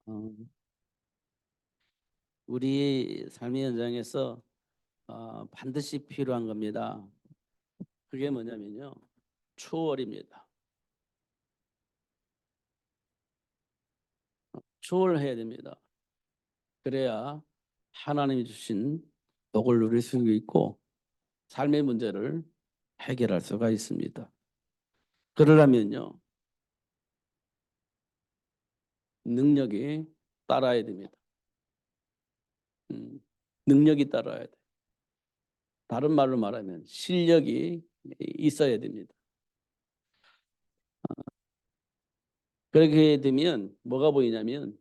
어, 우리 삶의 현장에서 반드시 필요한 겁니다. 그게 뭐냐면요, 초월입니다. 초월해야 됩니다. 그래야 하나님이 주신 복을 누릴 수 있고 삶의 문제를 해결할 수가 있습니다. 그러려면요, 능력이 따라야 됩니다. 음, 능력이 따라야 돼. 다른 말로 말하면 실력이 있어야 됩니다. 그렇게 되면 뭐가 보이냐면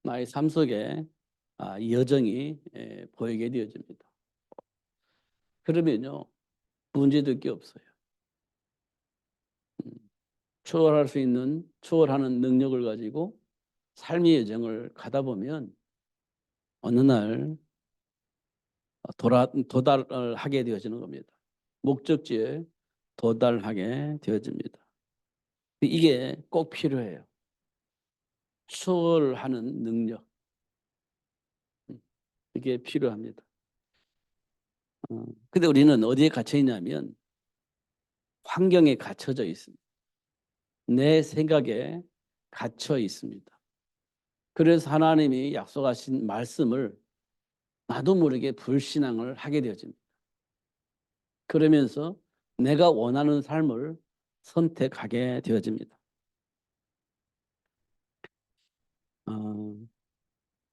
나의 삶 속에 여정이 보이게 되어집니다. 그러면요, 문제될 게 없어요. 음, 초월할 수 있는, 초월하는 능력을 가지고 삶의 여정을 가다 보면 어느 날 도달을 하게 되어지는 겁니다. 목적지에 도달하게 되어집니다. 이게 꼭 필요해요. 초월하는 능력. 음, 이게 필요합니다. 근데 우리는 어디에 갇혀 있냐면 환경에 갇혀져 있습니다. 내 생각에 갇혀 있습니다. 그래서 하나님이 약속하신 말씀을 나도 모르게 불신앙을 하게 되어집니다. 그러면서 내가 원하는 삶을 선택하게 되어집니다. 어,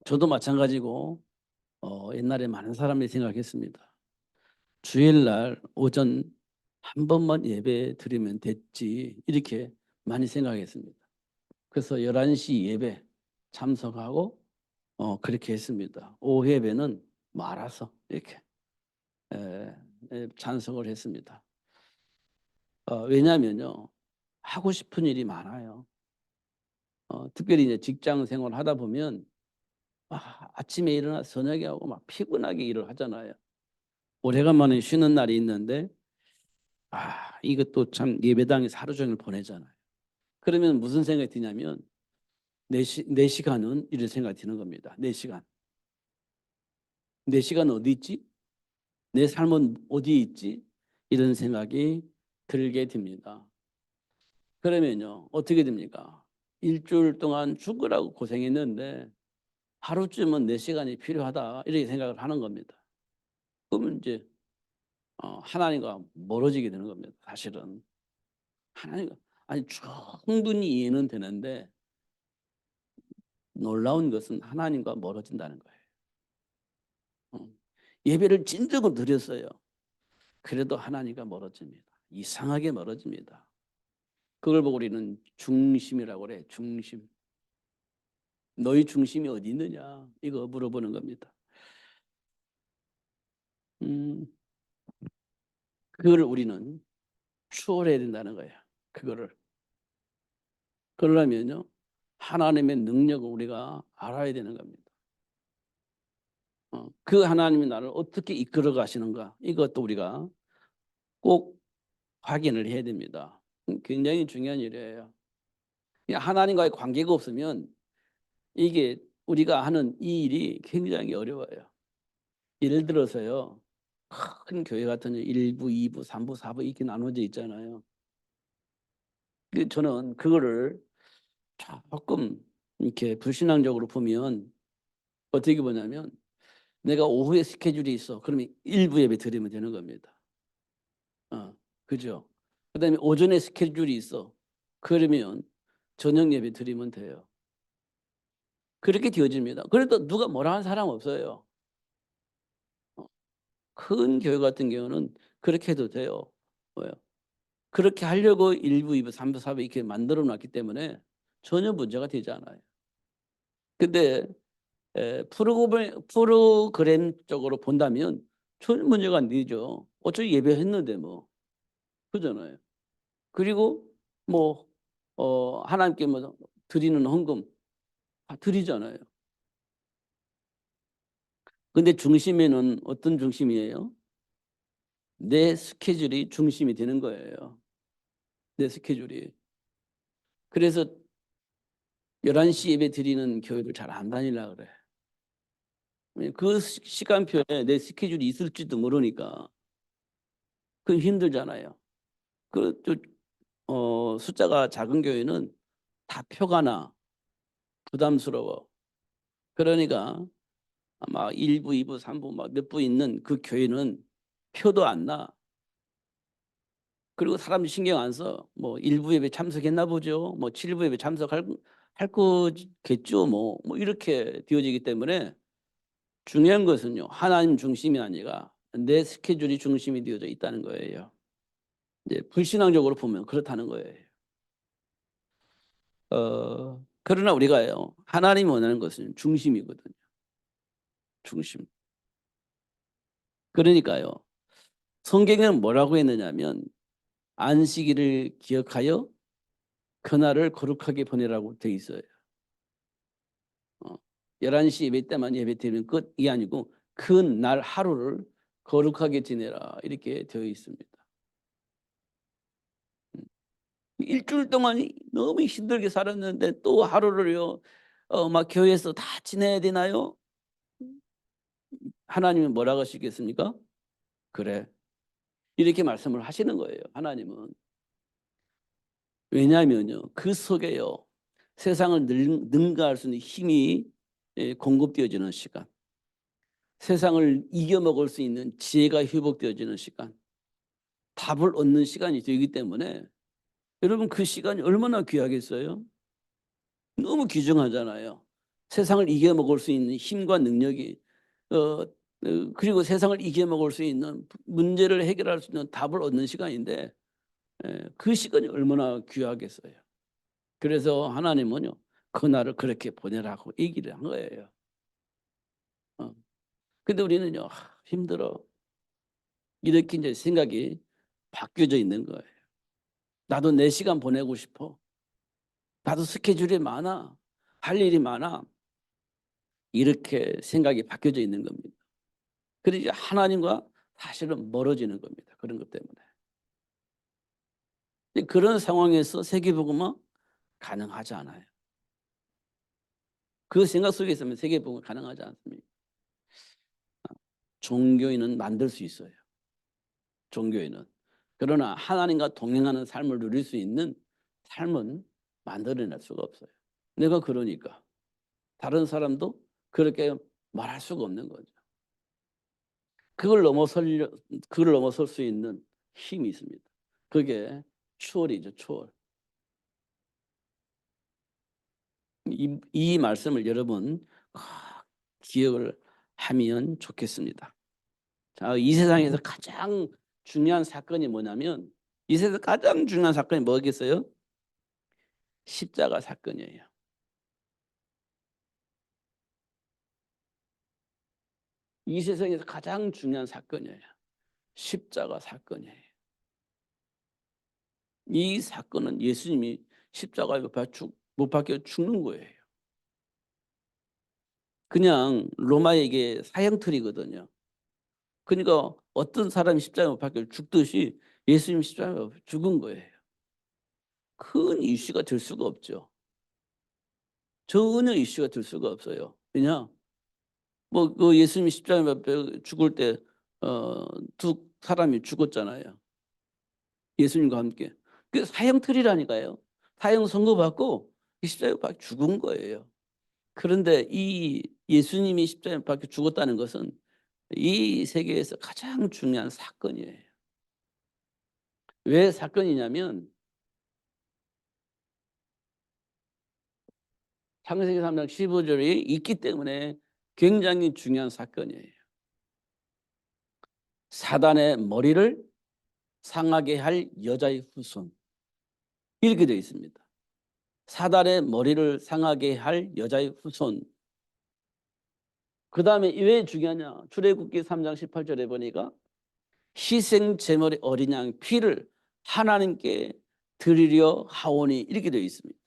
저도 마찬가지고 옛날에 많은 사람이 생각했습니다. 주일날 오전 한 번만 예배 드리면 됐지 이렇게 많이 생각했습니다. 그래서 11시 예배 참석하고 그렇게 했습니다. 오후 예배는 말아서 이렇게 찬성을 했습니다. 왜냐하면요, 하고 싶은 일이 많아요. 특별히 이제 직장 생활 하다 보면 아침에 일어나 저녁에 하고 막 피곤하게 일을 하잖아요. 오래간만에 쉬는 날이 있는데 이것도 참 예배당에서 하루 종일 보내잖아요. 그러면 무슨 생각이 드냐면 내 시간은 이런 생각이 드는 겁니다. 내 시간. 내 시간 어디 있지? 내 삶은 어디에 있지? 이런 생각이 들게 됩니다. 그러면요, 어떻게 됩니까? 일주일 동안 죽으라고 고생했는데 하루쯤은 내 시간이 필요하다 이렇게 생각을 하는 겁니다. 그러면 이제 하나님과 멀어지게 되는 겁니다. 사실은 하나님과 아니 충분히 이해는 되는데 놀라운 것은 하나님과 멀어진다는 거예요. 예배를 진정으로 드렸어요. 그래도 하나님과 멀어집니다. 이상하게 멀어집니다. 그걸 보고 우리는 중심이라고 그래. 중심. 너희 중심이 어디 있느냐? 이거 물어보는 겁니다. 음, 그걸 우리는 추월해야 된다는 거예요. 그거를. 그러려면요, 하나님의 능력을 우리가 알아야 되는 겁니다. 그 하나님이 나를 어떻게 이끌어 가시는가? 이것도 우리가 꼭 확인을 해야 됩니다. 굉장히 중요한 일이에요. 하나님과의 관계가 없으면 이게 우리가 하는 이 일이 굉장히 어려워요. 예를 들어서요, 큰 교회 같은 1부, 2부, 3부, 4부 이렇게 나눠져 있잖아요. 저는 그거를 조금 이렇게 불신앙적으로 보면 어떻게 보냐면 내가 오후에 스케줄이 있어. 그러면 일부 예배 드리면 되는 겁니다. 그죠? 그다음에 오전에 스케줄이 있어. 그러면 저녁 예배 드리면 돼요. 그렇게 되어집니다. 그래도 누가 뭐라 하는 사람 없어요. 큰 교회 같은 경우는 그렇게 해도 돼요. 왜요? 그렇게 하려고 1부, 2부, 3부, 4부 이렇게 만들어 놨기 때문에 전혀 문제가 되지 않아요. 근데 프로그램적으로 본다면 전혀 문제가 안 되죠. 어차피 예배했는데 뭐. 그잖아요. 그리고 뭐 하나님께 뭐 드리는 헌금 다 드리잖아요. 근데 중심에는 어떤 중심이에요? 내 스케줄이 중심이 되는 거예요. 내 스케줄이. 그래서 11시 예배 드리는 교회를 잘 안 다니려 그래. 그 시간표에 내 스케줄이 있을지도 모르니까 그건 힘들잖아요. 숫자가 작은 교회는 다 표가 나 부담스러워. 그러니까 아마 1부, 2부, 3부 막 몇 부 있는 그 교회는 표도 안 나. 그리고 사람들이 신경 안 써. 뭐 1부 예배 참석했나 보죠. 뭐 7부 예배 할 거겠죠. 뭐 이렇게 되어지기 때문에 중요한 것은요. 하나님 중심이 아니라 내 스케줄이 중심이 되어져 있다는 거예요. 이제 불신앙적으로 보면 그렇다는 거예요. 그러나 우리가요. 하나님이 원하는 것은 중심이거든요. 중심. 그러니까요. 성경에는 뭐라고 했느냐면 안식일을 기억하여 그날을 거룩하게 보내라고 되어 있어요. 11시 예배 때만 예배 드리는 끝이 아니고 그 날 하루를 거룩하게 지내라 이렇게 되어 있습니다. 일주일 동안 너무 힘들게 살았는데 또 하루를요 막 교회에서 다 지내야 되나요? 하나님은 뭐라고 하시겠습니까? 그래 이렇게 말씀을 하시는 거예요. 하나님은. 왜냐하면요 그 속에요 세상을 능가할 수 있는 힘이 공급되어지는 시간, 세상을 이겨먹을 수 있는 지혜가 회복되어지는 시간, 답을 얻는 시간이 되기 때문에 여러분 그 시간이 얼마나 귀하겠어요? 너무 귀중하잖아요. 세상을 이겨먹을 수 있는 힘과 능력이 그리고 세상을 이겨먹을 수 있는 문제를 해결할 수 있는 답을 얻는 시간인데 그 시간이 얼마나 귀하겠어요. 그래서 하나님은요 그날을 그렇게 보내라고 얘기를 한 거예요. 근데 우리는요 힘들어 이렇게 이제 생각이 바뀌어져 있는 거예요. 나도 내 시간 보내고 싶어. 나도 스케줄이 많아. 할 일이 많아. 이렇게 생각이 바뀌어져 있는 겁니다. 그래서 이제 하나님과 사실은 멀어지는 겁니다. 그런 것 때문에. 그런 상황에서 세계복음은 가능하지 않아요. 그 생각 속에 있으면 세계복음은 가능하지 않습니다. 종교인은 만들 수 있어요. 종교인은. 그러나 하나님과 동행하는 삶을 누릴 수 있는 삶은 만들어낼 수가 없어요. 내가 그러니까 다른 사람도 그렇게 말할 수가 없는 거죠. 그걸 넘어설 수 있는 힘이 있습니다. 그게 추월이죠, 추월. 이 말씀을 여러분 기억을 하면 좋겠습니다. 자, 이 세상에서 가장 중요한 사건이 뭐냐면 이 세상 가장 중요한 사건이 뭐겠어요? 십자가 사건이에요. 이 세상에서 가장 중요한 사건이에요. 십자가 사건이에요. 이 사건은 예수님이 십자가에 못 박혀 죽는 거예요. 그냥 로마에게 사형틀이거든요. 그러니까 어떤 사람이 십자가에 못 박혀 죽듯이 예수님 십자가에 죽은 거예요. 큰 이슈가 될 수가 없죠. 전혀 이슈가 될 수가 없어요. 왜냐? 그 예수님이 십자가에 죽을 때 두 사람이 죽었잖아요. 예수님과 함께. 그 사형틀이라니까요. 사형 선고받고 십자가에 박혀 죽은 거예요. 그런데 이 예수님이 십자가에 박혀 죽었다는 것은 이 세계에서 가장 중요한 사건이에요. 왜 사건이냐면 창세기 3장 15절이 있기 때문에 굉장히 중요한 사건이에요. 사단의 머리를 상하게 할 여자의 후손 이렇게 되어 있습니다. 사단의 머리를 상하게 할 여자의 후손. 그 다음에 왜 중요하냐. 출애굽기 3장 18절에 보니까 희생 제물의 어린 양 피를 하나님께 드리려 하오니 이렇게 되어 있습니다.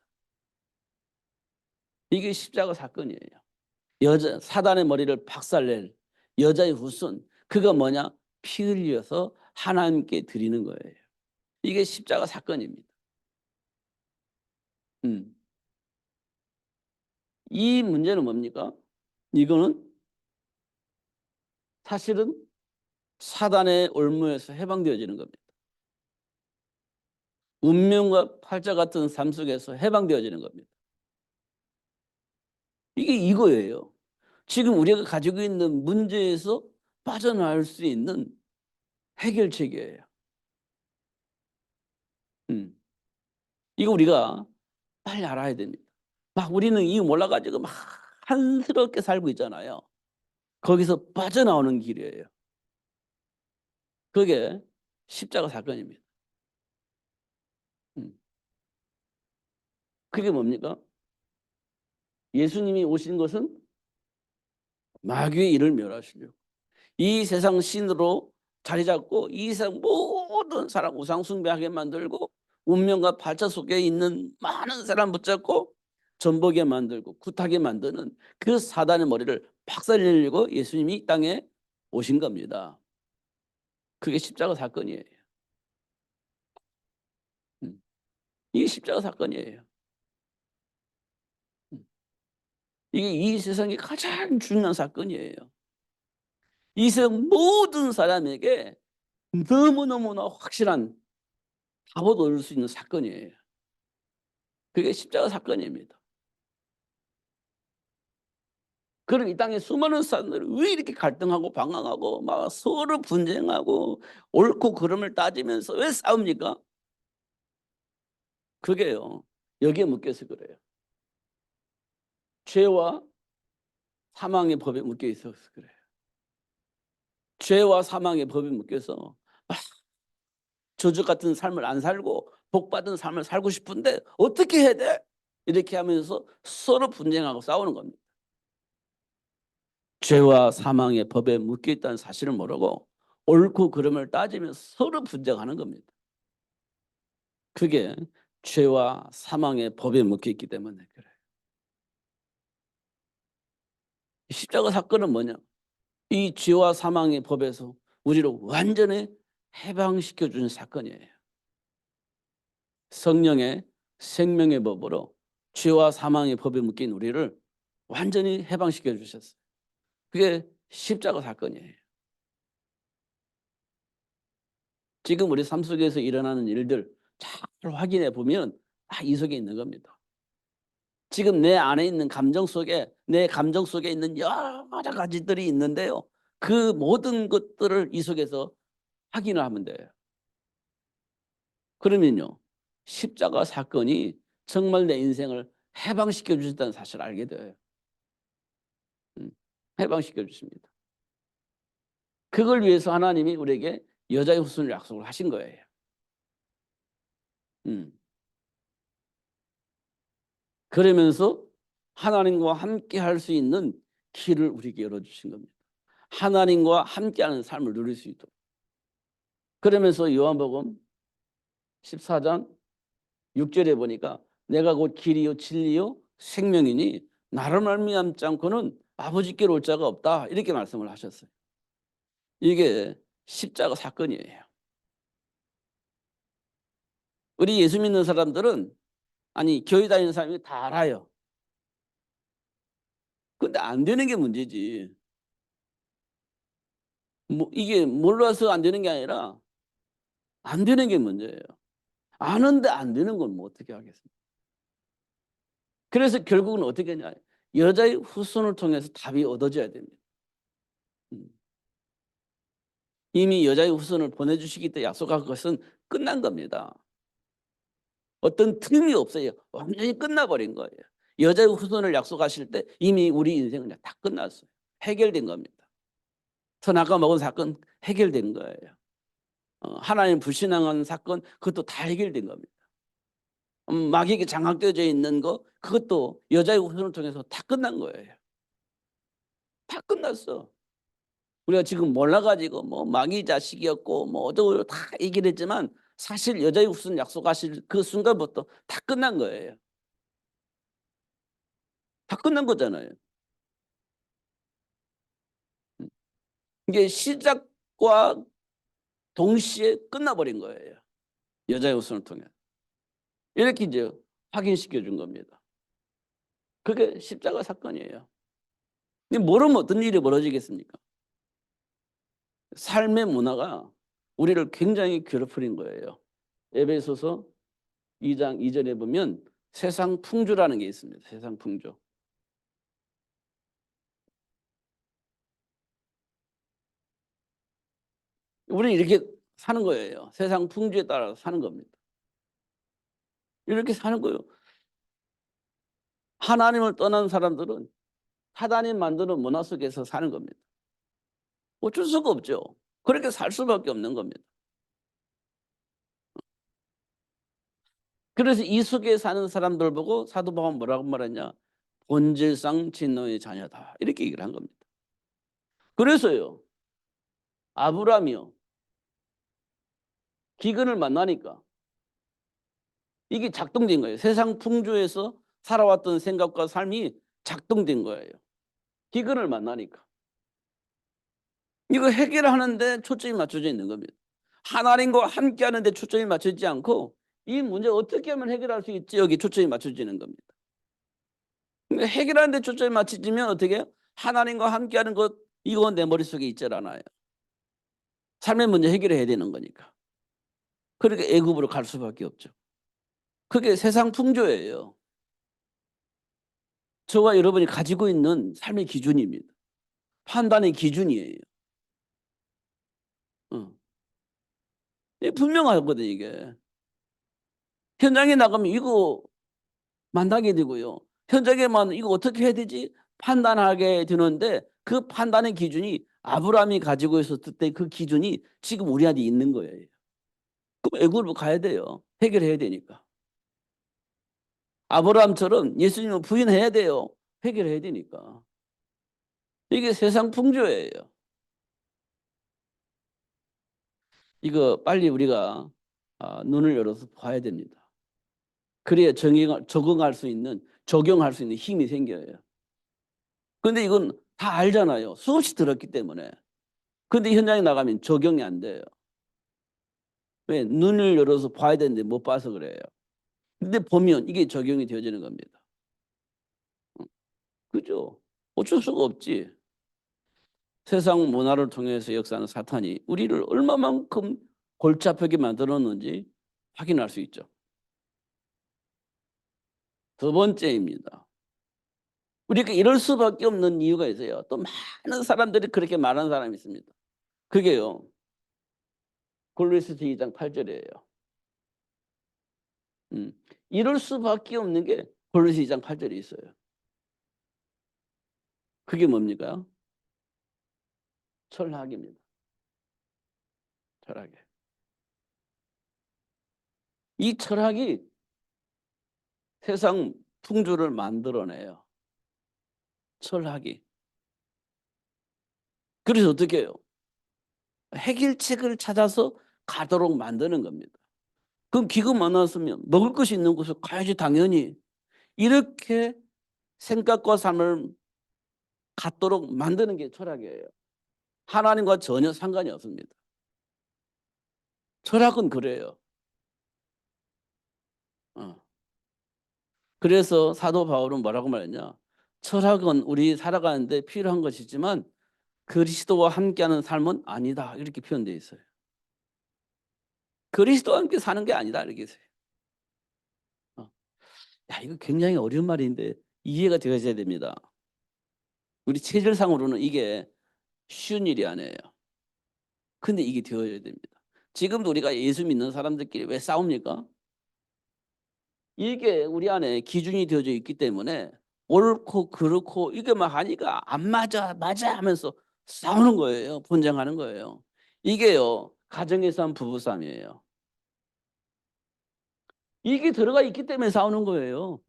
이게 십자가 사건이에요. 사단의 머리를 박살낼 여자의 후손. 그가 뭐냐? 피 흘려서 하나님께 드리는 거예요. 이게 십자가 사건입니다. 음. 이 문제는 뭡니까? 이거는 사실은 사단의 올무에서 해방되어지는 겁니다. 운명과 팔자 같은 삶 속에서 해방되어지는 겁니다. 이게 이거예요. 지금 우리가 가지고 있는 문제에서 빠져나올 수 있는 해결책이에요. 이거 우리가 빨리 알아야 됩니다. 막 우리는 이거 몰라가지고 막 한스럽게 살고 있잖아요. 거기서 빠져나오는 길이에요. 그게 십자가 사건입니다. 그게 뭡니까? 예수님이 오신 것은 마귀의 일을 멸하시려고. 이 세상 신으로 자리 잡고 이 세상 모든 사람 우상 숭배하게 만들고 운명과 발자 속에 있는 많은 사람 붙잡고 전복에 만들고 굿하게 만드는 그 사단의 머리를 박살내려고 예수님이 이 땅에 오신 겁니다. 그게 십자가 사건이에요. 이게 십자가 사건이에요. 이게 이 세상에 가장 중요한 사건이에요. 이 세상 모든 사람에게 너무너무나 확실한 답을 얻을 수 있는 사건이에요. 그게 십자가 사건입니다. 그럼 이 땅에 수많은 사람들이 왜 이렇게 갈등하고 방황하고 막 서로 분쟁하고 옳고 그름을 따지면서 왜 싸웁니까? 그게요. 여기에 묶여서 그래요. 죄와 사망의 법에 묶여 있어서 그래요. 죄와 사망의 법에 묶여서 저주 같은 삶을 안 살고 복 받은 삶을 살고 싶은데 어떻게 해야 돼? 이렇게 하면서 서로 분쟁하고 싸우는 겁니다. 죄와 사망의 법에 묶여 있다는 사실을 모르고 옳고 그름을 따지면서 서로 분쟁하는 겁니다. 그게 죄와 사망의 법에 묶여 있기 때문에 그래요. 십자가 사건은 뭐냐? 이 죄와 사망의 법에서 우리를 완전히 해방시켜 주는 사건이에요. 성령의 생명의 법으로 죄와 사망의 법에 묶인 우리를 완전히 해방시켜 주셨어요. 그게 십자가 사건이에요. 지금 우리 삶 속에서 일어나는 일들 잘 확인해 보면 다 이 속에 있는 겁니다. 지금 내 안에 있는 감정 속에 내 감정 속에 있는 여러 가지들이 있는데요. 그 모든 것들을 이 속에서 확인을 하면 돼요. 그러면요. 십자가 사건이 정말 내 인생을 해방시켜 주셨다는 사실을 알게 돼요. 해방시켜 주십니다. 그걸 위해서 하나님이 우리에게 여자의 후손을 약속을 하신 거예요. 그러면서 하나님과 함께 할 수 있는 길을 우리에게 열어주신 겁니다. 하나님과 함께하는 삶을 누릴 수 있도록. 그러면서 요한복음 14장 6절에 보니까 내가 곧 길이요 진리요 생명이니 나를 말미암지 않고는 아버지께로 올 자가 없다 이렇게 말씀을 하셨어요. 이게 십자가 사건이에요. 우리 예수 믿는 사람들은 아니 교회 다니는 사람이 다 알아요. 근데 안 되는 게 문제지. 뭐 이게 몰라서 안 되는 게 아니라 안 되는 게 문제예요. 아는데 안 되는 건 뭐 어떻게 하겠습니까? 그래서 결국은 어떻게 하냐. 여자의 후손을 통해서 답이 얻어져야 됩니다. 이미 여자의 후손을 보내주시기 때문에 약속한 것은 끝난 겁니다. 어떤 틈이 없어요. 완전히 끝나버린 거예요. 여자의 후손을 약속하실 때 이미 우리 인생은 다 끝났어요. 해결된 겁니다. 선악과 먹은 사건 해결된 거예요. 하나님 불신앙한 사건 그것도 다 해결된 겁니다. 마귀에게 장악되어져 있는 거 그것도 여자의 후손을 통해서 다 끝난 거예요. 다 끝났어. 우리가 지금 몰라가지고 뭐 마귀 자식이었고 뭐 어쩌고 다 얘기를 했지만 사실 여자의 후손 약속하실 그 순간부터 다 끝난 거예요. 다 끝난 거잖아요. 이게 시작과 동시에 끝나버린 거예요. 여자의 후손을 통해. 이렇게 이제 확인시켜 준 겁니다. 그게 십자가 사건이에요. 근데 모르면 어떤 일이 벌어지겠습니까? 삶의 문화가 우리를 굉장히 괴롭히는 거예요. 에베소서 2장 2절에 보면 세상 풍조라는 게 있습니다. 세상 풍조. 우리는 이렇게 사는 거예요. 세상 풍조에 따라서 사는 겁니다. 이렇게 사는 거예요. 하나님을 떠난 사람들은 하나님 만드는 문화 속에서 사는 겁니다. 어쩔 수가 없죠. 그렇게 살 수밖에 없는 겁니다. 그래서 이 속에 사는 사람들 보고 사도 바울은 뭐라고 말했냐? 본질상 진노의 자녀다. 이렇게 얘기를 한 겁니다. 그래서요. 아브라함이요. 기근을 만나니까 이게 작동된 거예요. 세상 풍조에서 살아왔던 생각과 삶이 작동된 거예요. 기근을 만나니까. 이거 해결하는데 초점이 맞춰져 있는 겁니다. 하나님과 함께 하는데 초점이 맞춰지지 않고 이 문제 어떻게 하면 해결할 수 있지? 여기 초점이 맞춰지는 겁니다. 해결하는 데 초점이 맞춰지면 어떻게 해요? 하나님과 함께하는 것 이건 내 머릿속에 있지 않아요. 삶의 문제 해결해야 되는 거니까. 그러니까 애굽으로 갈 수밖에 없죠. 그게 세상 풍조예요. 저와 여러분이 가지고 있는 삶의 기준입니다. 판단의 기준이에요. 분명하거든 이게. 현장에 나가면 이거 만나게 되고요. 현장에만 이거 어떻게 해야 되지? 판단하게 되는데 그 판단의 기준이 아브라함이 가지고 있었을 때 그 기준이 지금 우리한테 있는 거예요. 그럼 애굽으로 가야 돼요. 해결해야 되니까. 아브라함처럼 예수님을 부인해야 돼요. 해결해야 되니까. 이게 세상 풍조예요. 이거 빨리 우리가 눈을 열어서 봐야 됩니다. 그래야 적용할 수 있는 힘이 생겨요. 근데 이건 다 알잖아요. 수없이 들었기 때문에. 근데 현장에 나가면 적용이 안 돼요. 왜? 눈을 열어서 봐야 되는데 못 봐서 그래요. 근데 보면 이게 적용이 되어지는 겁니다. 그죠? 어쩔 수가 없지. 세상 문화를 통해서 역사하는 사탄이 우리를 얼마만큼 골치 아프게 만들었는지 확인할 수 있죠. 두 번째입니다. 우리가 이럴 수밖에 없는 이유가 있어요. 또 많은 사람들이 그렇게 말하는 사람이 있습니다. 그게요. 골로새서 2장 8절이에요. 이럴 수밖에 없는 게 골로새 2장 8절에 있어요. 그게 뭡니까? 철학입니다. 철학이. 이 철학이 세상 풍조를 만들어내요. 철학이. 그래서 어떻게 해요? 해결책을 찾아서 가도록 만드는 겁니다. 그럼 기금 많았으면 먹을 것이 있는 곳에 가야지 당연히. 이렇게 생각과 삶을 갖도록 만드는 게 철학이에요. 하나님과 전혀 상관이 없습니다. 철학은 그래요. 그래서 사도 바울은 뭐라고 말했냐? 철학은 우리 살아가는데 필요한 것이지만 그리스도와 함께하는 삶은 아니다. 이렇게 표현되어 있어요. 그리스도와 함께 사는 게 아니다. 이렇게 있어요. 야, 이거 굉장히 어려운 말인데 이해가 되어져야 됩니다. 우리 체질상으로는 이게 쉬운 일이 아니에요. 근데 이게 되어야 됩니다. 지금도 우리가 예수 믿는 사람들끼리 왜 싸웁니까? 이게 우리 안에 기준이 되어져 있기 때문에 옳고 그렇고 이게 막 하니까 안 맞아 맞아 하면서 싸우는 거예요. 분쟁하는 거예요. 이게요 가정에서 한 부부싸움이에요. 이게 들어가 있기 때문에 싸우는 거예요.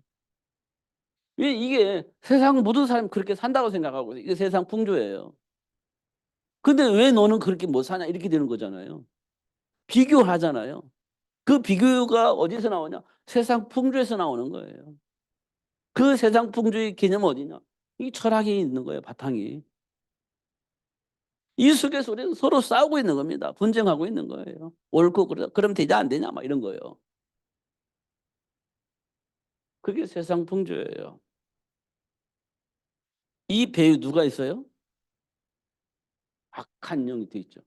왜 이게 세상 모든 사람이 그렇게 산다고 생각하고 이게 세상 풍조예요. 근데 왜 너는 그렇게 못 사냐 이렇게 되는 거잖아요. 비교하잖아요. 그 비교가 어디서 나오냐? 세상 풍조에서 나오는 거예요. 그 세상 풍조의 개념은 어디냐? 이 철학이 있는 거예요, 바탕이. 이 속에서 우리는 서로 싸우고 있는 겁니다. 분쟁하고 있는 거예요. 옳고 그럼 되냐 안 되냐 막 이런 거예요. 그게 세상 풍조예요. 이 배에 누가 있어요? 악한 영이 돼 있죠.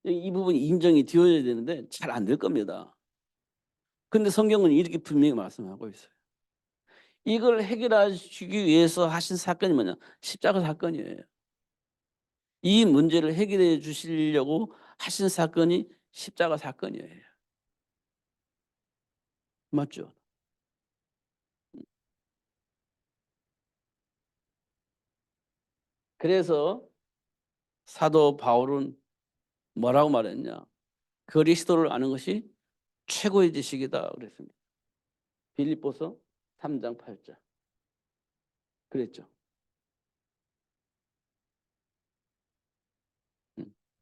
이 부분이 인정이 되어야 되는데 잘 안 될 겁니다. 근데 성경은 이렇게 분명히 말씀하고 있어요. 이걸 해결하시기 위해서 하신 사건이 뭐냐? 십자가 사건이에요. 이 문제를 해결해 주시려고 하신 사건이 십자가 사건이에요. 맞죠? 그래서 사도 바울은 뭐라고 말했냐? 그리스도를 아는 것이 최고의 지식이다 그랬습니다. 빌립보서 3장 8절. 그랬죠.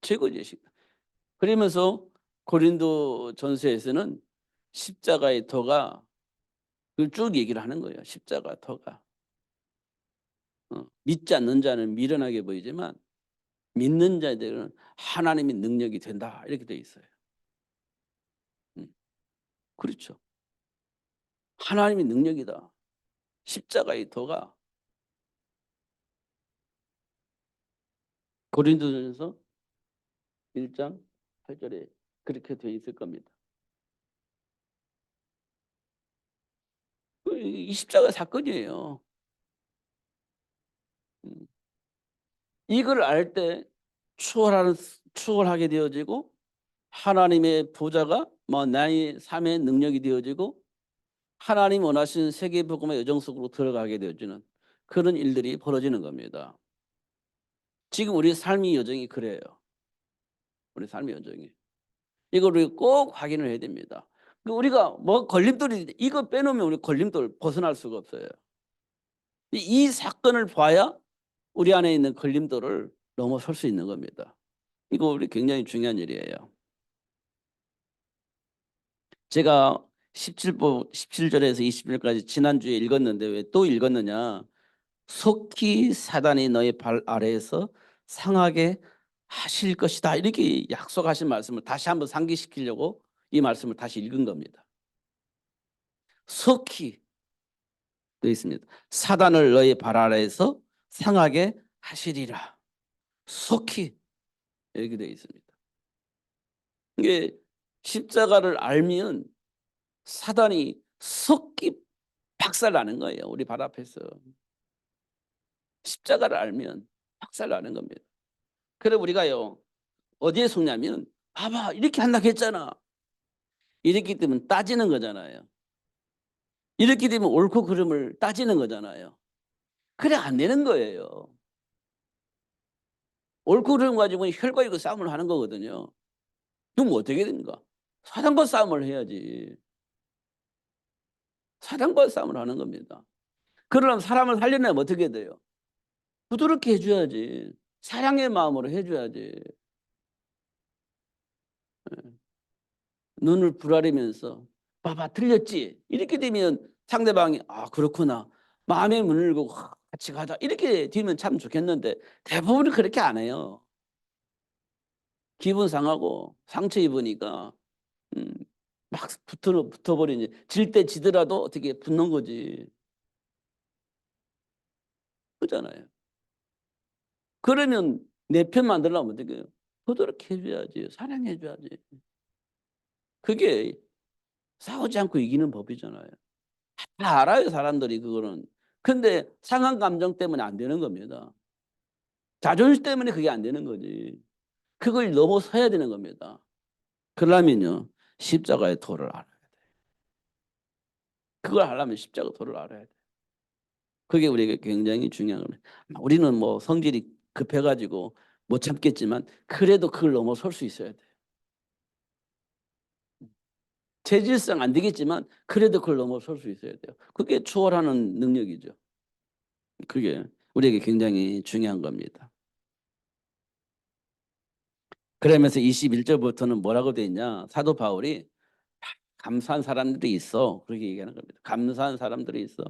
최고의 지식. 그러면서 고린도 전서에서는 십자가의 터가 그걸 쭉 얘기를 하는 거예요. 십자가 터가. 믿지 않는 자는 미련하게 보이지만 믿는 자들은 하나님의 능력이 된다. 이렇게 돼 있어요. 그렇죠. 하나님의 능력이다. 십자가의 터가 고린도전서 1장 8절에 그렇게 되어 있을 겁니다. 이 십자가 사건이에요. 음. 이걸 알 때 추월하게 되어지고 하나님의 보좌가 뭐 나의 삶의 능력이 되어지고 하나님 원하신 세계 복음의 여정 속으로 들어가게 되어지는 그런 일들이 벌어지는 겁니다. 지금 우리 삶의 여정이 그래요. 우리 삶의 여정이. 이걸 우리 꼭 확인을 해야 됩니다. 우리가 뭐 걸림돌이 이거 빼놓으면 우리 걸림돌 벗어날 수가 없어요. 이 사건을 봐야 우리 안에 있는 걸림돌을 넘어설 수 있는 겁니다. 이거 우리 굉장히 중요한 일이에요. 제가 17절에서 20절까지 지난주에 읽었는데 왜 또 읽었느냐? 속히 사단이 너의 발 아래에서 상하게 하실 것이다. 이렇게 약속하신 말씀을 다시 한번 상기시키려고 이 말씀을 다시 읽은 겁니다. 속히 되어 있습니다. 사단을 너의 발 아래에서 상하게 하시리라. 속히 이렇게 되어 있습니다. 이게 십자가를 알면 사단이 속히 박살나는 거예요. 우리 발 앞에서. 십자가를 알면 박살나는 겁니다. 그래 우리가요. 어디에 속냐면 봐봐 이렇게 한다고 했잖아. 이렇게 되면 따지는 거잖아요. 이렇게 되면 옳고 그름을 따지는 거잖아요. 그래 안 되는 거예요. 옳고 그름 가지고 혈과 육의 싸움을 하는 거거든요. 그럼 어떻게 됩니까? 사단과 싸움을 해야지. 사단과 싸움을 하는 겁니다. 그러려면 사람을 살려내면 어떻게 돼요? 부드럽게 해줘야지. 사랑의 마음으로 해줘야지. 눈을 부라리면서 봐봐 틀렸지? 이렇게 되면 상대방이 아 그렇구나. 마음의 문을 열고 같이 가자. 이렇게 되면 참 좋겠는데 대부분 그렇게 안 해요. 기분 상하고 상처 입으니까 음, 막 붙어버리니 질 때 지더라도 어떻게 붙는 거지. 그잖아요. 그러면 내 편 만들려면 어떻게 해요? 부드럽게 해줘야지. 사랑해줘야지. 그게 싸우지 않고 이기는 법이잖아요. 다 알아요 사람들이 그거는. 근데 상한 감정 때문에 안 되는 겁니다. 자존심 때문에 그게 안 되는 거지. 그걸 넘어서야 되는 겁니다. 그러려면요 십자가의 도를 알아야 돼. 그걸 하려면 십자가 도를 알아야 돼. 그게 우리에게 굉장히 중요한 겁니다. 우리는 뭐 성질이 급해가지고 못 참겠지만 그래도 그걸 넘어설 수 있어야 돼. 체질상 안 되겠지만 그래도 그걸 넘어설 수 있어야 돼요. 그게 추월하는 능력이죠. 그게 우리에게 굉장히 중요한 겁니다. 그러면서 21절부터는 뭐라고 돼 있냐? 사도 바울이 감사한 사람들이 있어. 그렇게 얘기하는 겁니다. 감사한 사람들이 있어.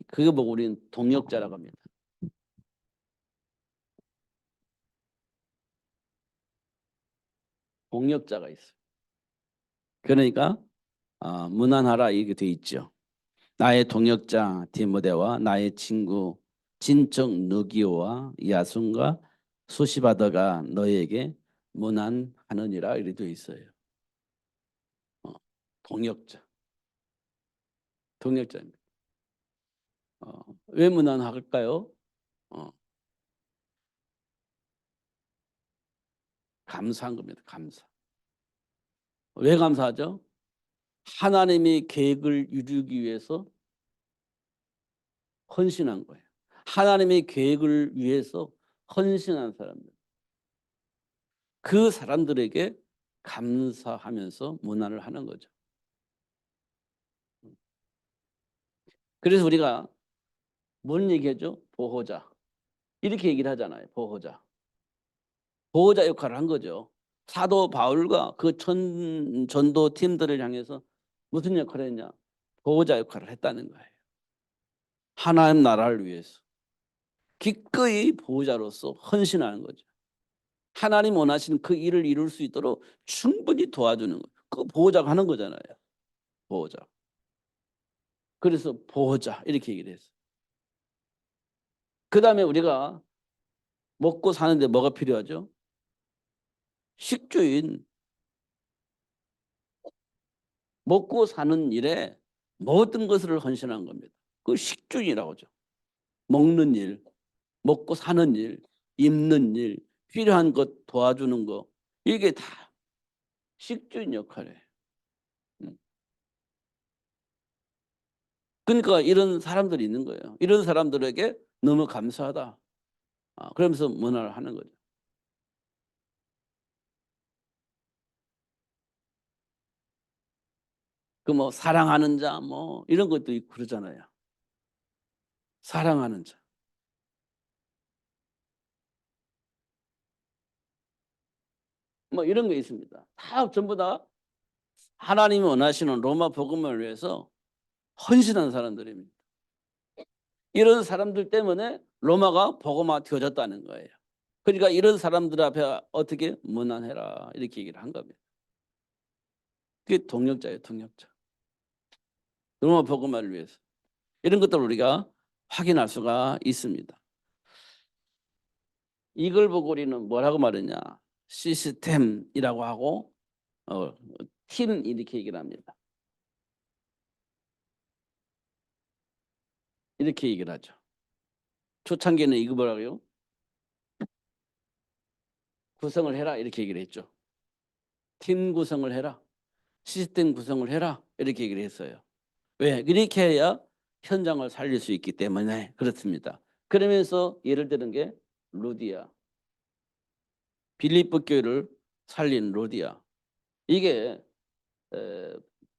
그거 보고 우리는 동역자라고 합니다. 동역자가 있어. 그러니까 무난하라 이게 돼 있죠. 나의 동역자 디모데와 나의 친구 진척 느기오와 야손과 소시바더가 너에게 문안하느니라 이렇게 되어 있어요. 어, 동역자, 동역자입니다. 왜 문안할까요? 어, 감사한 겁니다. 감사. 왜 감사하죠? 하나님의 계획을 이루기 위해서 헌신한 거예요. 하나님의 계획을 위해서 헌신한 사람들. 그 사람들에게 감사하면서 문안을 하는 거죠. 그래서 우리가 뭔 얘기하죠? 보호자. 이렇게 얘기를 하잖아요. 보호자. 보호자 역할을 한 거죠. 사도 바울과 그 전도 팀들을 향해서 무슨 역할을 했냐? 보호자 역할을 했다는 거예요. 하나님 나라를 위해서. 기꺼이 보호자로서 헌신하는 거죠. 하나님 원하시는 그 일을 이룰 수 있도록 충분히 도와주는 거예요. 그 보호자가 하는 거잖아요. 보호자. 그래서 보호자 이렇게 얘기를 했어요. 그 다음에 우리가 먹고 사는데 뭐가 필요하죠? 식주인. 먹고 사는 일에 모든 것을 헌신한 겁니다. 그 식주인이라고 하죠. 먹는 일, 먹고 사는 일, 입는 일, 필요한 것 도와주는 거 이게 다 식주인 역할이에요. 그러니까 이런 사람들이 있는 거예요. 이런 사람들에게 너무 감사하다. 그러면서 문화를 하는 거죠. 그 뭐 사랑하는 자 뭐 이런 것도 있고 그러잖아요. 사랑하는 자. 뭐 이런 게 있습니다. 다 전부 다 하나님이 원하시는 로마 복음을 위해서 헌신한 사람들입니다. 이런 사람들 때문에 로마가 복음화 되어졌다는 거예요. 그러니까 이런 사람들 앞에 어떻게 문안해라 이렇게 얘기를 한 겁니다. 그게 동력자예요. 동력자. 로마 복음화를 위해서. 이런 것들을 우리가 확인할 수가 있습니다. 이걸 보고 우리는 뭐라고 말하냐. 시스템이라고 하고 팀 이렇게 얘기를 합니다. 이렇게 얘기를 하죠. 초창기에는 이거 뭐라고요? 구성을 해라 이렇게 얘기를 했죠. 팀 구성을 해라. 시스템 구성을 해라 이렇게 얘기를 했어요. 왜? 이렇게 해야 현장을 살릴 수 있기 때문에 그렇습니다. 그러면서 예를 드는 게 루디아. 빌립보 교회를 살린 루디아. 이게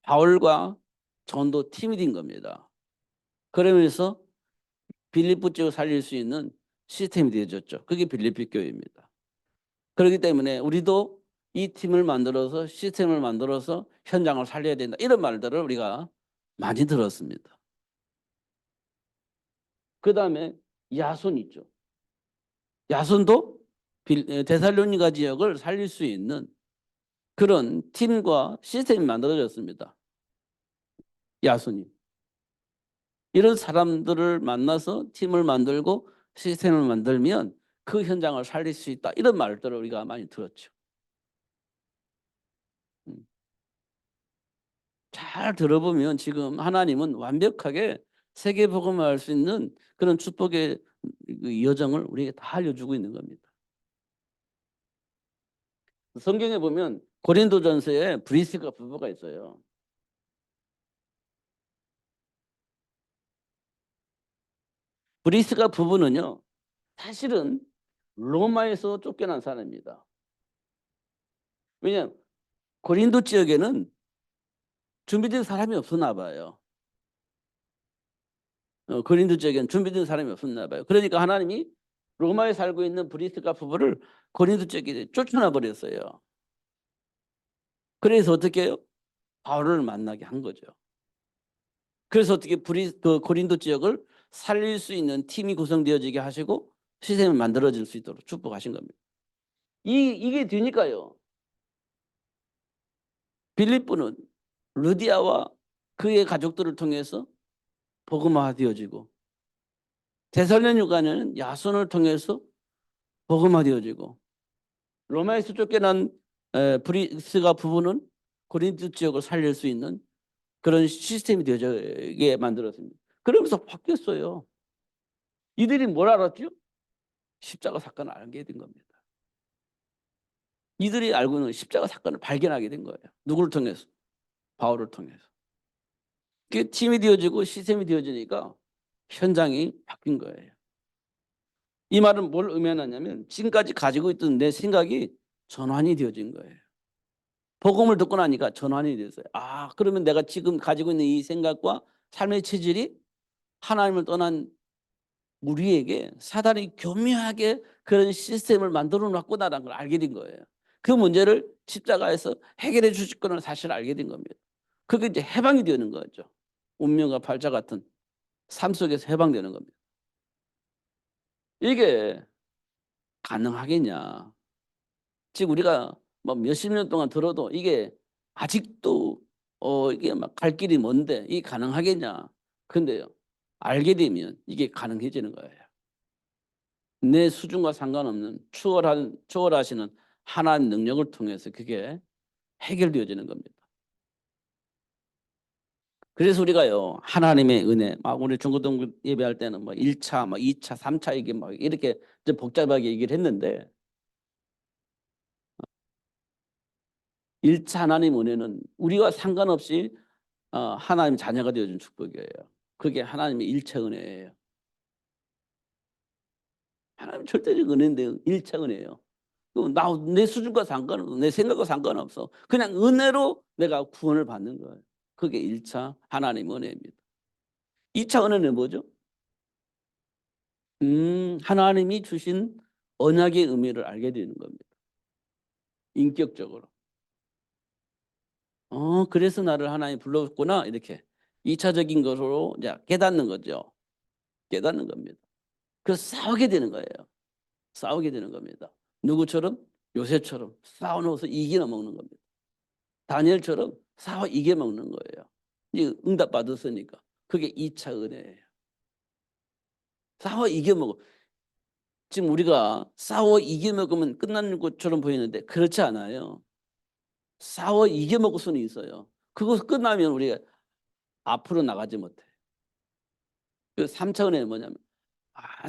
바울과 전도 팀이 된 겁니다. 그러면서 빌립보 쪽을 살릴 수 있는 시스템이 되어졌죠. 그게 빌립보 교회입니다. 그렇기 때문에 우리도 이 팀을 만들어서 시스템을 만들어서 현장을 살려야 된다. 이런 말들을 우리가 많이 들었습니다. 그 다음에 야손 있죠. 야손도 데살로니가 지역을 살릴 수 있는 그런 팀과 시스템이 만들어졌습니다. 야손이. 이런 사람들을 만나서 팀을 만들고 시스템을 만들면 그 현장을 살릴 수 있다. 이런 말들을 우리가 많이 들었죠. 잘 들어보면 지금 하나님은 완벽하게 세계복음을 할 수 있는 그런 축복의 여정을 우리에게 다 알려주고 있는 겁니다. 성경에 보면 고린도전서에 브리스가 부부가 있어요. 브리스가 부부는요, 사실은 로마에서 쫓겨난 사람입니다. 왜냐하면 고린도 지역에는 준비된 사람이 없었나 봐요. 고린도 지역에는 준비된 사람이 없었나 봐요. 그러니까 하나님이 로마에 살고 있는 브리스가 부부를 고린도 지역에 쫓아나 버렸어요. 그래서 어떻게 해요? 바울을 만나게 한 거죠. 그래서 어떻게 그 고린도 지역을 살릴 수 있는 팀이 구성되어지게 하시고 시스템을 만들어질 수 있도록 축복하신 겁니다. 이게 되니까요. 빌립보는 루디아와 그의 가족들을 통해서 복음화되어지고, 데살로니가는 야손을 통해서 복음화되어지고, 로마에서 쫓겨난 브리스가 부부는 고린도 지역을 살릴 수 있는 그런 시스템이 되어지게 만들었습니다. 그러면서 바뀌었어요. 이들이 뭘 알았죠? 십자가 사건을 알게 된 겁니다. 이들이 알고는 십자가 사건을 발견하게 된 거예요. 누구를 통해서? 바울을 통해서. 그게 팀이 되어지고 시스템이 되어지니까 현장이 바뀐 거예요. 이 말은 뭘 의미하냐면 지금까지 가지고 있던 내 생각이 전환이 되어진 거예요. 복음을 듣고 나니까 전환이 됐어요. 아, 그러면 내가 지금 가지고 있는 이 생각과 삶의 체질이 하나님을 떠난 우리에게 사단이 교묘하게 그런 시스템을 만들어 놨구나라는 걸 알게 된 거예요. 그 문제를 십자가에서 해결해 주실 거는 사실을 알게 된 겁니다. 그게 이제 해방이 되는 거죠. 운명과 팔자 같은 삶 속에서 해방되는 겁니다. 이게 가능하겠냐? 지금 우리가 뭐 몇십 년 동안 들어도 이게 아직도 이게 막 갈 길이 먼데 이게 가능하겠냐? 근데요, 알게 되면 이게 가능해지는 거예요. 내 수준과 상관없는 초월하시는 하나님 능력을 통해서 그게 해결되어지는 겁니다. 그래서 우리가요, 하나님의 은혜, 막 우리 중고등 예배할 때는 뭐 1차, 뭐 2차, 3차 이게 막 이렇게 복잡하게 얘기를 했는데 1차 하나님 은혜는 우리와 상관없이 하나님 자녀가 되어준 축복이에요. 그게 하나님의 일차 은혜예요. 하나님 절대적 은혜인데 일차 은혜예요. 내 수준과 상관없어. 내 생각과 상관없어. 그냥 은혜로 내가 구원을 받는 거예요. 그게 1차 하나님 은혜입니다. 2차 은혜는 뭐죠? 하나님이 주신 언약의 의미를 알게 되는 겁니다. 인격적으로. 그래서 나를 하나님 불렀구나 이렇게 2차적인 것으로 이제 깨닫는 거죠. 깨닫는 겁니다. 그래서 싸우게 되는 거예요. 싸우게 되는 겁니다. 누구처럼? 요셉처럼 싸워놓아서 이겨 먹는 겁니다. 다니엘처럼 싸워 이겨 먹는 거예요. 이제 응답 받았으니까. 그게 2차 은혜예요. 싸워 이겨 먹어. 지금 우리가 싸워 이겨 먹으면 끝나는 것처럼 보이는데 그렇지 않아요. 싸워 이겨 먹을 수는 있어요. 그거 끝나면 우리가 앞으로 나가지 못해. 그 3차 은혜는 뭐냐면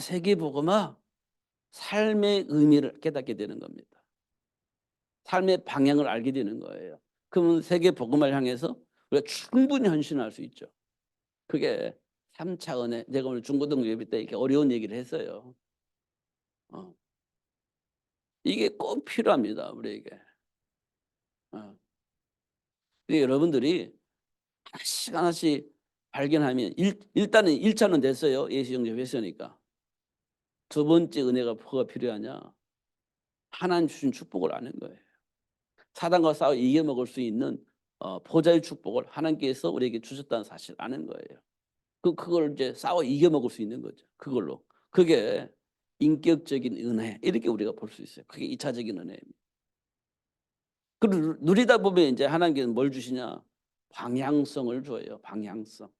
세계복음화 삶의 의미를 깨닫게 되는 겁니다. 삶의 방향을 알게 되는 거예요. 그러면 세계 복음을 향해서 우리가 충분히 헌신할 수 있죠. 그게 3차 은혜. 제가 오늘 중고등부 예배 때 이렇게 어려운 얘기를 했어요. 이게 꼭 필요합니다, 우리에게. 여러분들이 하나씩 하나씩 발견하면 일단은 1차는 됐어요. 예수 영접했으니까. 두 번째 은혜가 뭐가 필요하냐? 하나님 주신 축복을 아는 거예요. 사단과 싸워 이겨먹을 수 있는 보좌의 축복을 하나님께서 우리에게 주셨다는 사실을 아는 거예요. 그걸 이제 싸워 이겨먹을 수 있는 거죠. 그걸로. 그게 인격적인 은혜 이렇게 우리가 볼 수 있어요. 그게 2차적인 은혜입니다. 그리고 누리다 보면 이제 하나님께서 뭘 주시냐? 방향성을 줘요. 방향성.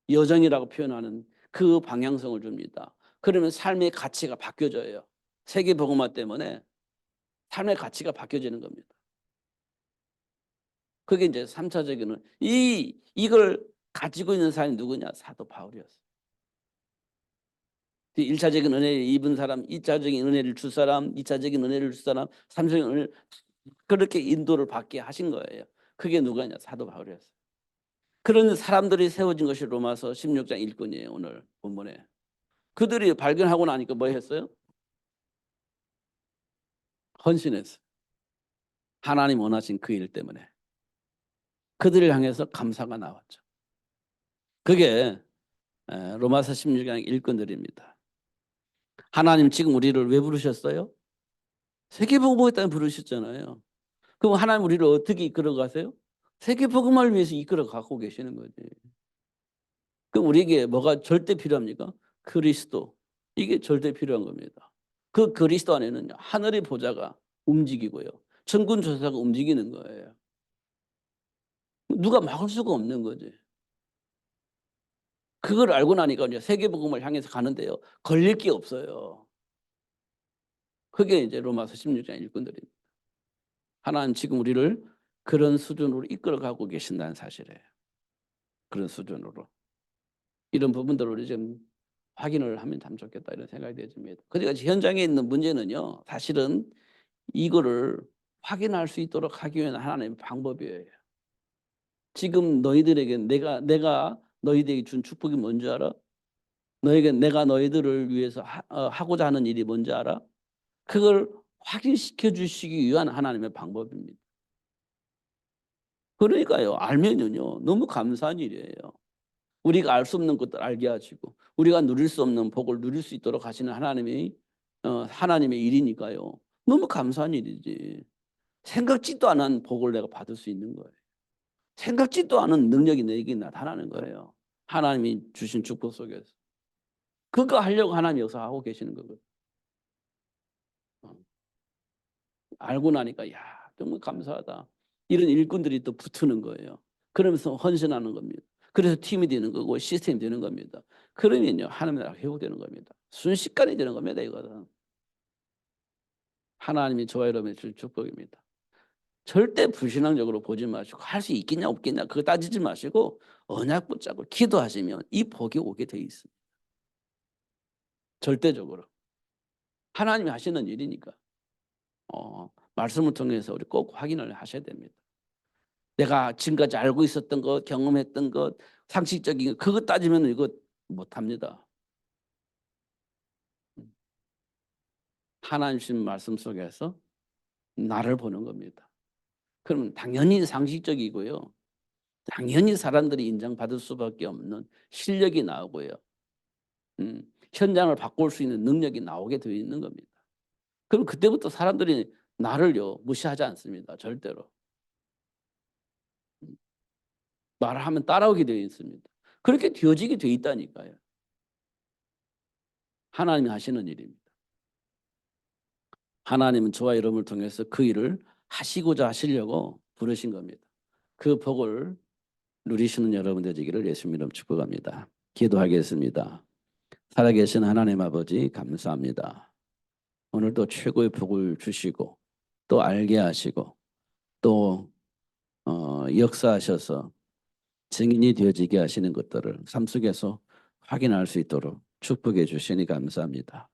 여정이라고 표현하는 그 방향성을 줍니다. 그러면 삶의 가치가 바뀌어져요. 세계복음화 때문에 삶의 가치가 바뀌어지는 겁니다. 그게 이제 3차적인 이걸 가지고 있는 사람이 누구냐? 사도 바울이었어요. 1차적인 은혜를 입은 사람, 2차적인 은혜를 줄 사람, 2차적인 은혜를 줄 사람, 3차적인 은혜를 그렇게 인도를 받게 하신 거예요. 그게 누구냐? 사도 바울이었어요. 그런 사람들이 세워진 것이 로마서 16장 1권이에요. 오늘 본문에. 그들이 발견하고 나니까 뭐 했어요? 헌신했어요. 하나님 원하신 그 일 때문에. 그들을 향해서 감사가 나왔죠. 그게 로마서 16장 1권들입니다. 하나님 지금 우리를 왜 부르셨어요? 세계복음에 따라 부르셨잖아요. 그럼 하나님 우리를 어떻게 이끌어 가세요? 세계복음을 위해서 이끌어 가고 계시는 거지. 그럼 우리에게 뭐가 절대 필요합니까? 그리스도. 이게 절대 필요한 겁니다. 그 그리스도 안에는 하늘의 보좌가 움직이고요. 천군 조사가 움직이는 거예요. 누가 막을 수가 없는 거지. 그걸 알고 나니까 이제 세계복음을 향해서 가는데요. 걸릴 게 없어요. 그게 이제 로마서 16장 일꾼들입니다. 하나님 지금 우리를 그런 수준으로 이끌어가고 계신다는 사실이에요. 그런 수준으로. 이런 부분들을 우리 좀 확인을 하면 참 좋겠다 이런 생각이 되집니다. 그러니까 현장에 있는 문제는요. 사실은 이거를 확인할 수 있도록 하기 위한 하나님의 방법이에요. 지금 너희들에게 내가 너희들에게 준 축복이 뭔지 알아? 내가 너희들을 위해서 하고자 하는 일이 뭔지 알아? 그걸 확인시켜 주시기 위한 하나님의 방법입니다. 그러니까요. 알면은요. 너무 감사한 일이에요. 우리가 알 수 없는 것들 알게 하시고 우리가 누릴 수 없는 복을 누릴 수 있도록 하시는 하나님의 일이니까요. 너무 감사한 일이지. 생각지도 않은 복을 내가 받을 수 있는 거예요. 생각지도 않은 능력이 내게 나타나는 거예요. 하나님이 주신 축복 속에서. 그거 하려고 하나님 역사하고 계시는 거거든요. 알고 나니까 야 정말 감사하다. 이런 일꾼들이 또 붙는 거예요. 그러면서 헌신하는 겁니다. 그래서 팀이 되는 거고 시스템이 되는 겁니다. 그러면요 하나님 나라가 회복되는 겁니다. 순식간에 되는 겁니다. 이거는 하나님이 저와 여러분의 줄 축복입니다. 절대 불신앙적으로 보지 마시고 할 수 있겠냐 없겠냐 그거 따지지 마시고 언약 붙잡고 기도하시면 이 복이 오게 돼 있습니다. 절대적으로 하나님이 하시는 일이니까 말씀을 통해서 우리 꼭 확인을 하셔야 됩니다. 내가 지금까지 알고 있었던 것, 경험했던 것, 상식적인 것 그거 따지면 이거 못합니다. 하나님 주신 말씀 속에서 나를 보는 겁니다. 그러면 당연히 상식적이고요. 당연히 사람들이 인정받을 수밖에 없는 실력이 나오고요. 현장을 바꿀 수 있는 능력이 나오게 되어 있는 겁니다. 그럼 그때부터 사람들이 나를요 무시하지 않습니다. 절대로. 말을 하면 따라오게 되어 있습니다. 그렇게 되어지게 되어 있다니까요. 하나님이 하시는 일입니다. 하나님은 저와 여러분을 통해서 그 일을 하시고자 하시려고 부르신 겁니다. 그 복을 누리시는 여러분 되시기를 예수님 이름 축복합니다. 기도하겠습니다. 살아계신 하나님 아버지 감사합니다. 오늘도 최고의 복을 주시고 또 알게 하시고 또 역사하셔서 증인이 되어지게 하시는 것들을 삶 속에서 확인할 수 있도록 축복해 주시니 감사합니다.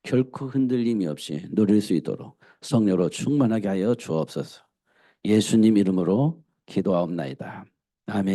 결코 흔들림이 없이 누릴 수 있도록 성령으로 충만하게 하여 주옵소서. 예수님 이름으로 기도하옵나이다. 아멘.